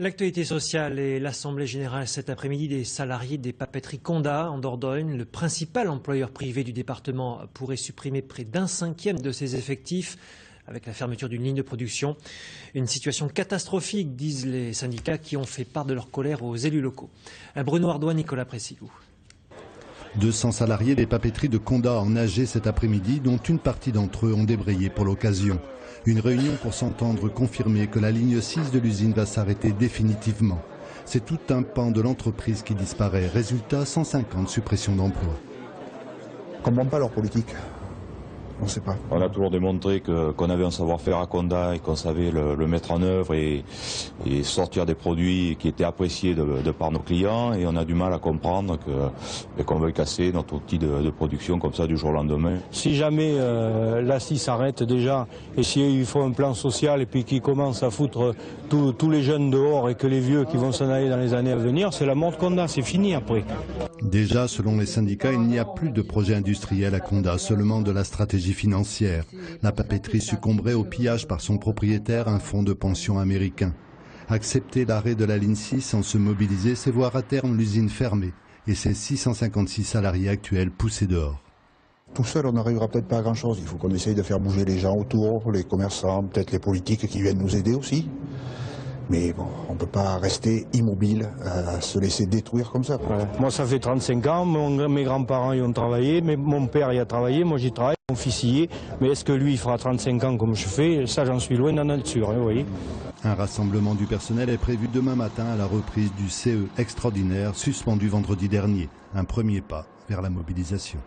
L'actualité sociale et l'Assemblée générale cet après-midi des salariés des papeteries Condat en Dordogne. Le principal employeur privé du département pourrait supprimer près d'un cinquième de ses effectifs avec la fermeture d'une ligne de production. Une situation catastrophique, disent les syndicats qui ont fait part de leur colère aux élus locaux. Bruno Ardois, Nicolas Pressigou. 200 salariés des papeteries de Condat ont nagé cet après-midi, dont une partie d'entre eux ont débrayé pour l'occasion. Une réunion pour s'entendre confirmer que la ligne 6 de l'usine va s'arrêter définitivement. C'est tout un pan de l'entreprise qui disparaît. Résultat, 150 suppressions d'emplois. On ne comprend pas leur politique. On ne sait pas. On a toujours démontré qu'on avait un savoir-faire à Condat et qu'on savait le mettre en œuvre et sortir des produits qui étaient appréciés de par nos clients. Et on a du mal à comprendre qu'on veuille casser notre outil de production comme ça du jour au lendemain. Si jamais la 6 s'arrête déjà et s'il faut un plan social et puis qu'ils commencent à foutre tous les jeunes dehors et que les vieux qui vont s'en aller dans les années à venir, c'est la mort de Condat, c'est fini après. Déjà, selon les syndicats, il n'y a plus de projet industriel à Condat, seulement de la stratégie financière. La papeterie succomberait au pillage par son propriétaire, un fonds de pension américain. Accepter l'arrêt de la ligne 6 sans se mobiliser, c'est voir à terme l'usine fermée et ses 656 salariés actuels poussés dehors. Tout seul, on n'arrivera peut-être pas à grand-chose. Il faut qu'on essaye de faire bouger les gens autour, les commerçants, peut-être les politiques qui viennent nous aider aussi. Mais bon, on ne peut pas rester immobile, se laisser détruire comme ça. Ouais. Moi, ça fait 35 ans, mes grands-parents y ont travaillé, mon père y a travaillé, moi j'y travaille, mon fils y est. Mais est-ce que lui, il fera 35 ans comme je fais? Ça, j'en suis loin d'en être sûr, vous voyez. Un rassemblement du personnel est prévu demain matin à la reprise du CE extraordinaire suspendu vendredi dernier. Un premier pas vers la mobilisation.